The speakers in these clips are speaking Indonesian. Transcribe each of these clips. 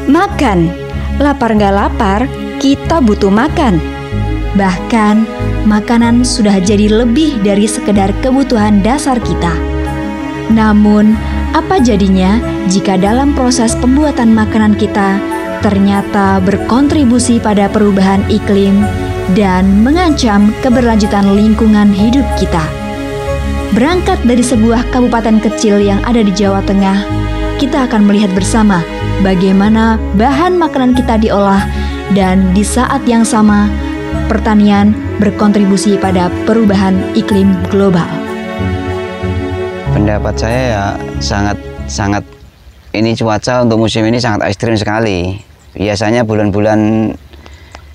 Makan, lapar nggak lapar, kita butuh makan. Bahkan, makanan sudah jadi lebih dari sekedar kebutuhan dasar kita. Namun, apa jadinya jika dalam proses pembuatan makanan kita ternyata berkontribusi pada perubahan iklim dan mengancam keberlanjutan lingkungan hidup kita? Berangkat dari sebuah kabupaten kecil yang ada di Jawa Tengah, kita akan melihat bersama bagaimana bahan makanan kita diolah dan di saat yang sama pertanian berkontribusi pada perubahan iklim global. Pendapat saya ya sangat ini cuaca untuk musim ini sangat ekstrim sekali. Biasanya bulan-bulan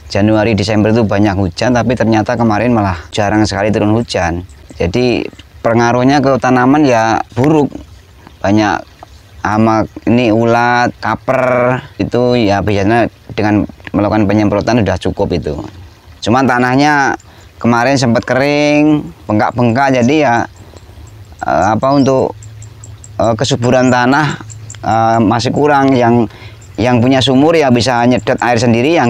Januari Desember itu banyak hujan, tapi ternyata kemarin malah jarang sekali turun hujan. Jadi pengaruhnya ke tanaman ya buruk. Banyak hama, ini ulat, kaper, itu ya biasanya dengan melakukan penyemprotan sudah cukup itu. Cuman tanahnya kemarin sempat kering, bengkak-bengkak, jadi ya untuk kesuburan tanah masih kurang. Yang punya sumur ya bisa nyedot air sendiri, yang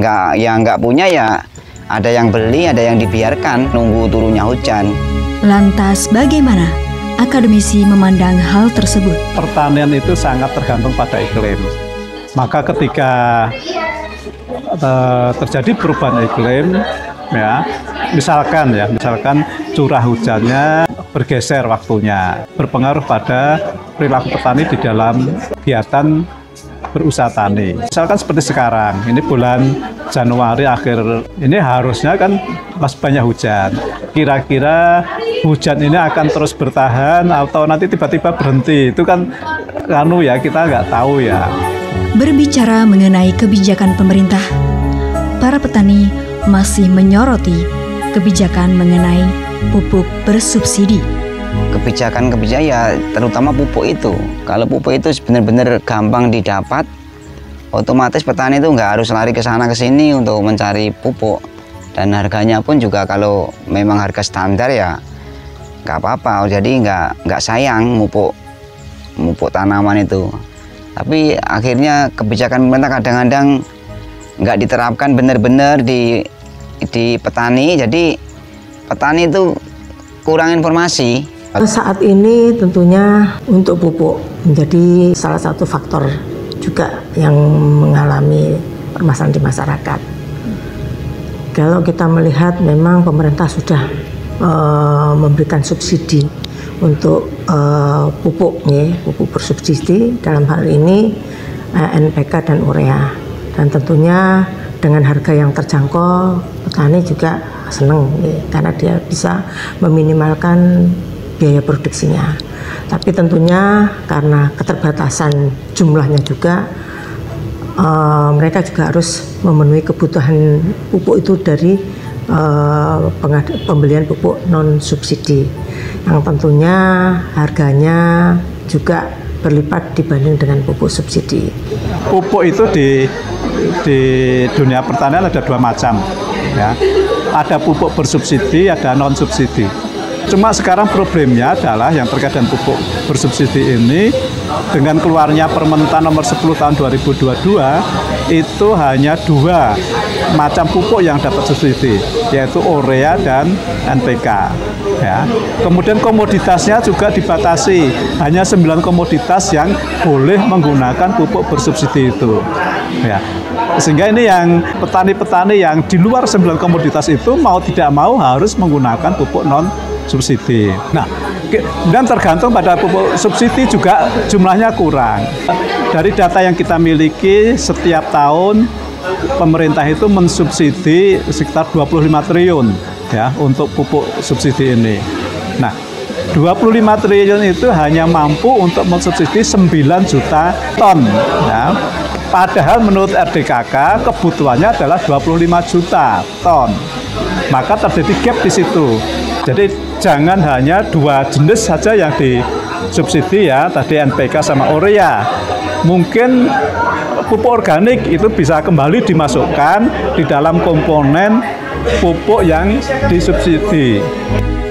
nggak punya ya ada yang beli, ada yang dibiarkan nunggu turunnya hujan. Lantas bagaimana akademisi memandang hal tersebut? Pertanian itu sangat tergantung pada iklim. Maka ketika terjadi perubahan iklim, ya, misalkan curah hujannya bergeser waktunya, berpengaruh pada perilaku petani di dalam kegiatan berusaha tani. Misalkan seperti sekarang, ini bulan Januari akhir, ini harusnya kan masih banyak hujan. Kira-kira hujan ini akan terus bertahan atau nanti tiba-tiba berhenti? Itu kan kita nggak tahu ya. Berbicara mengenai kebijakan pemerintah, para petani masih menyoroti kebijakan mengenai pupuk bersubsidi. Kebijakan ya terutama pupuk itu. Kalau pupuk itu benar-benar gampang didapat, otomatis petani itu nggak harus lari ke sana ke sini untuk mencari pupuk. Dan harganya pun juga kalau memang harga standar ya nggak apa-apa. Jadi nggak sayang mupuk tanaman itu. Tapi akhirnya kebijakan pemerintah kadang-kadang nggak diterapkan benar-benar di petani. Jadi petani itu kurang informasi. Saat ini tentunya untuk pupuk menjadi salah satu faktor juga yang mengalami permasalahan di masyarakat. Kalau kita melihat memang pemerintah sudah memberikan subsidi untuk pupuk bersubsidi, dalam hal ini NPK dan urea. Dan tentunya dengan harga yang terjangkau, petani juga senang karena dia bisa meminimalkan biaya produksinya. Tapi tentunya karena keterbatasan jumlahnya juga, mereka juga harus memenuhi kebutuhan pupuk itu dari pembelian pupuk non subsidi, yang tentunya harganya juga berlipat dibanding dengan pupuk subsidi. Pupuk itu di dunia pertanian ada dua macam, ya. Ada pupuk bersubsidi, ada non subsidi. Cuma sekarang problemnya adalah yang terkait dengan pupuk bersubsidi ini, dengan keluarnya Permentan nomor 10 tahun 2022, itu hanya dua macam pupuk yang dapat subsidi, yaitu urea dan NPK. Ya. Kemudian komoditasnya juga dibatasi, hanya 9 komoditas yang boleh menggunakan pupuk bersubsidi itu. Ya. Sehingga ini yang petani-petani yang di luar 9 komoditas itu mau tidak mau harus menggunakan pupuk non subsidi. Nah, dan tergantung pada pupuk subsidi juga jumlahnya kurang. Dari data yang kita miliki, setiap tahun pemerintah itu mensubsidi sekitar 25 triliun ya untuk pupuk subsidi ini. Nah, 25 triliun itu hanya mampu untuk mensubsidi 9 juta ton ya. Padahal menurut RDKK kebutuhannya adalah 25 juta ton. Maka terjadi gap di situ. Jadi jangan hanya dua jenis saja yang disubsidi ya, tadi NPK sama urea. Mungkin pupuk organik itu bisa kembali dimasukkan di dalam komponen pupuk yang disubsidi.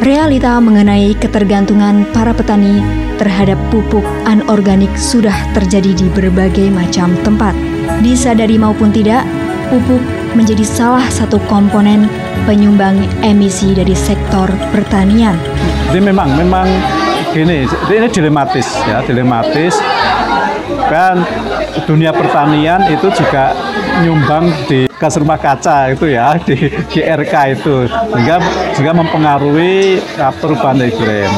Realita mengenai ketergantungan para petani terhadap pupuk anorganik sudah terjadi di berbagai macam tempat. Disadari maupun tidak, pupuk menjadi salah satu komponen penyumbang emisi dari sektor pertanian. Jadi memang gini, ini dilematis ya, dilematis. Kan dunia pertanian itu juga nyumbang di gas rumah kaca itu ya, di GRK itu, sehingga mempengaruhi perubahan iklim.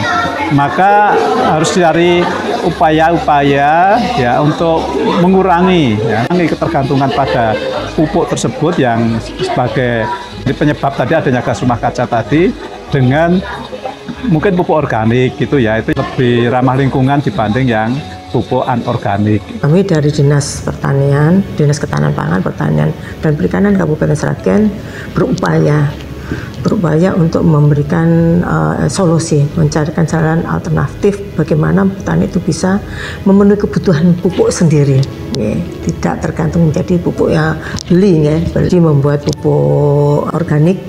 Maka harus cari upaya-upaya ya untuk mengurangi ketergantungan pada pupuk tersebut yang sebagai penyebab tadi adanya gas rumah kaca tadi, dengan mungkin pupuk organik gitu ya, itu lebih ramah lingkungan dibanding yang pupuk anorganik. Kami dari Dinas Pertanian, Dinas Ketahanan Pangan, Pertanian dan Perikanan Kabupaten Sragen berupaya untuk memberikan solusi, mencarikan jalan alternatif bagaimana petani itu bisa memenuhi kebutuhan pupuk sendiri, tidak tergantung menjadi pupuk yang beli, berarti membuat pupuk organik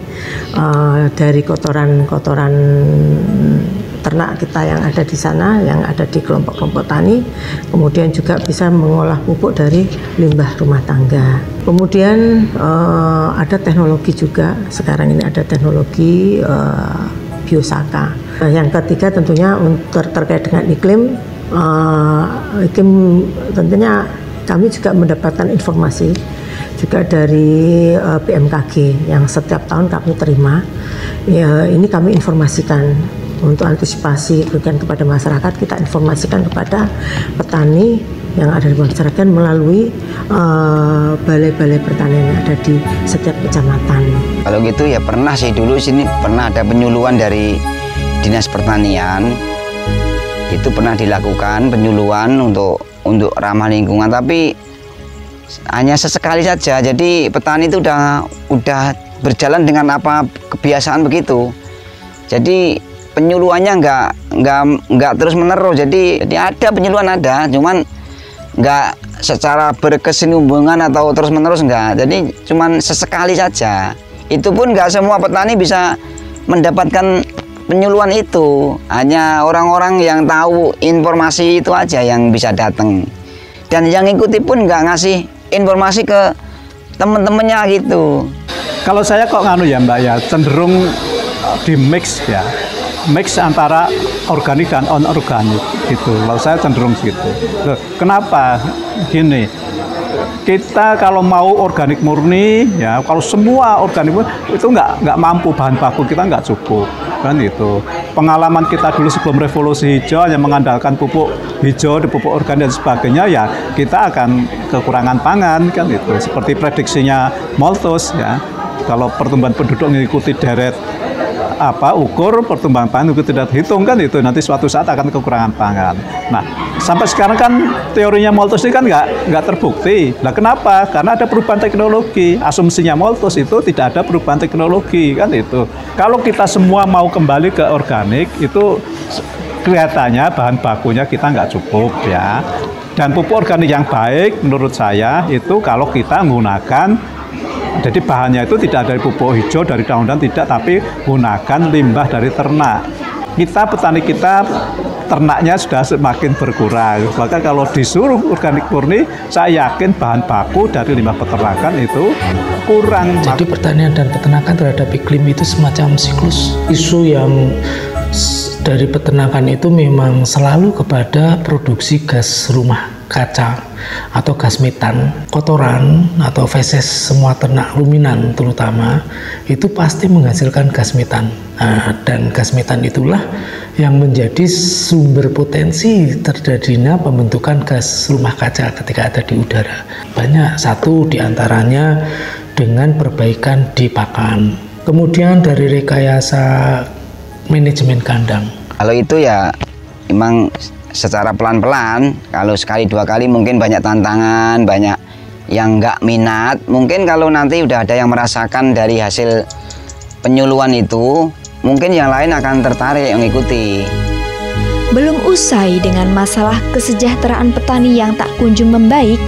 dari kotoran ternak kita yang ada di sana, yang ada di kelompok-kelompok tani, kemudian juga bisa mengolah pupuk dari limbah rumah tangga. Kemudian ada teknologi juga, sekarang ini ada teknologi biosaka. Yang ketiga tentunya terkait dengan iklim tentunya kami juga mendapatkan informasi juga dari BMKG yang setiap tahun kami terima. Ya, ini kami informasikan untuk antisipasi kerugian kepada masyarakat, kita informasikan kepada petani yang ada di masyarakat melalui balai-balai pertanian yang ada di setiap kecamatan. Kalau gitu ya pernah sih, dulu sini pernah ada penyuluhan dari Dinas Pertanian. Itu pernah dilakukan penyuluhan untuk ramah lingkungan, tapi hanya sesekali saja. Jadi petani itu udah berjalan dengan apa kebiasaan begitu. Jadi penyuluhannya nggak terus menerus. Jadi ada penyuluhan, ada, cuman nggak secara berkesinambungan atau terus menerus, nggak. Jadi cuman sesekali saja. Itu pun nggak semua petani bisa mendapatkan penyuluhan itu. Hanya orang-orang yang tahu informasi itu aja yang bisa datang. Dan yang ikuti pun nggak ngasih informasi ke teman-temannya gitu. Kalau saya kok ya Mbak ya, cenderung di mix ya. Mix antara organik dan anorganik gitu. Kalau saya cenderung gitu. Loh, kenapa? Gini, kita kalau mau organik murni ya, kalau semua organik murni itu nggak mampu, bahan baku kita nggak cukup kan itu. Pengalaman kita dulu sebelum revolusi hijau hanya mengandalkan pupuk hijau, pupuk organik dan sebagainya, ya kita akan kekurangan pangan kan itu. Seperti prediksinya Malthus ya, kalau pertumbuhan penduduk mengikuti deret ukur pertumbuhan pangan itu tidak dihitung kan itu, nanti suatu saat akan kekurangan pangan. Nah, sampai sekarang kan teorinya Malthus ini kan nggak terbukti. Nah, kenapa? Karena ada perubahan teknologi. Asumsinya Malthus itu tidak ada perubahan teknologi kan itu. Kalau kita semua mau kembali ke organik, itu kelihatannya bahan bakunya kita nggak cukup ya. Dan pupuk organik yang baik menurut saya itu kalau kita menggunakan, jadi bahannya itu tidak dari pupuk hijau, dari daun-daun tidak, tapi gunakan limbah dari ternak. Kita, petani kita, ternaknya sudah semakin berkurang. Maka kalau disuruh organik murni, saya yakin bahan baku dari limbah peternakan itu kurang. Jadi pertanian dan peternakan terhadap iklim itu semacam siklus. Isu yang dari peternakan itu memang selalu kepada produksi gas rumah kaca atau gas metan. Kotoran atau feses semua ternak ruminan terutama itu pasti menghasilkan gas metan. Nah, dan gas metan itulah yang menjadi sumber potensi terjadinya pembentukan gas rumah kaca ketika ada di udara. Banyak, satu diantaranya dengan perbaikan di pakan. Kemudian dari rekayasa manajemen kandang. Kalau itu ya memang secara pelan-pelan, kalau sekali dua kali mungkin banyak tantangan, banyak yang nggak minat. Mungkin kalau nanti udah ada yang merasakan dari hasil penyuluhan itu, mungkin yang lain akan tertarik mengikuti. Belum usai dengan masalah kesejahteraan petani yang tak kunjung membaik,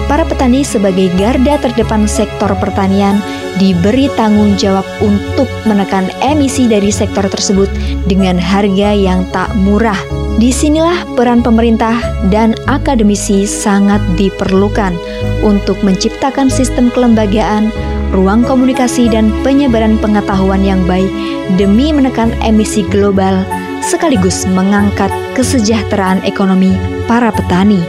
para petani sebagai garda terdepan sektor pertanian diberi tanggung jawab untuk menekan emisi dari sektor tersebut dengan harga yang tak murah. Disinilah peran pemerintah dan akademisi sangat diperlukan untuk menciptakan sistem kelembagaan, ruang komunikasi dan penyebaran pengetahuan yang baik demi menekan emisi global sekaligus mengangkat kesejahteraan ekonomi para petani.